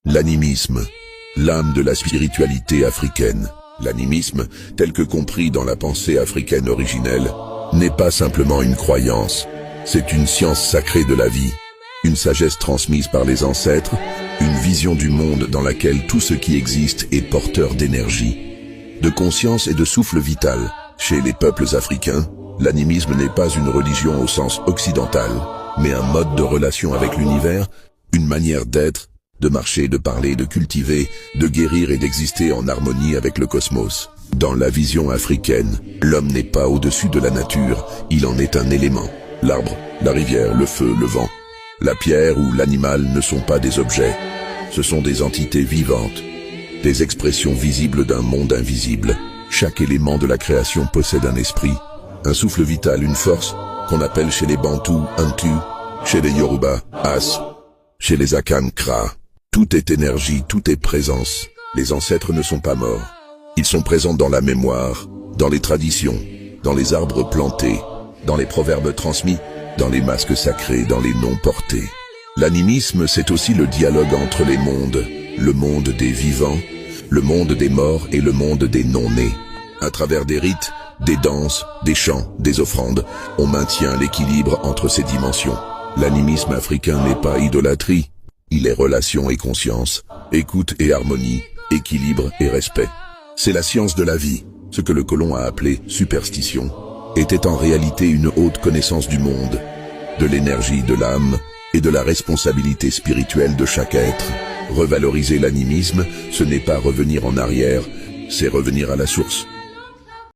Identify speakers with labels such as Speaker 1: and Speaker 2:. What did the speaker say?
Speaker 1: L'animisme, l'âme de la spiritualité africaine. L'animisme, tel que compris dans la pensée africaine originelle, n'est pas simplement une croyance, c'est une science sacrée de la vie, une sagesse transmise par les ancêtres, une vision du monde dans laquelle tout ce qui existe est porteur d'énergie, de conscience et de souffle vital. Chez les peuples africains, l'animisme n'est pas une religion au sens occidental, mais un mode de relation avec l'univers, une manière d'être, de marcher, de parler, de cultiver, de guérir et d'exister en harmonie avec le cosmos. Dans la vision africaine, l'homme n'est pas au-dessus de la nature, il en est un élément. L'arbre, la rivière, le feu, le vent, la pierre ou l'animal ne sont pas des objets, ce sont des entités vivantes, des expressions visibles d'un monde invisible. Chaque élément de la création possède un esprit, un souffle vital, une force, qu'on appelle chez les Bantous Ntu, chez les Yoruba As, chez les Akan Kra. Tout est énergie, tout est présence. Les ancêtres ne sont pas morts. Ils sont présents dans la mémoire, dans les traditions, dans les arbres plantés, dans les proverbes transmis, dans les masques sacrés, dans les noms portés. L'animisme, c'est aussi le dialogue entre les mondes, le monde des vivants, le monde des morts et le monde des non-nés. À travers des rites, des danses, des chants, des offrandes, on maintient l'équilibre entre ces dimensions. L'animisme africain n'est pas idolâtrie, il est relation et conscience, écoute et harmonie, équilibre et respect. C'est la science de la vie, ce que le colon a appelé superstition, était en réalité une haute connaissance du monde, de l'énergie de l'âme et de la responsabilité spirituelle de chaque être. Revaloriser l'animisme, ce n'est pas revenir en arrière, c'est revenir à la source.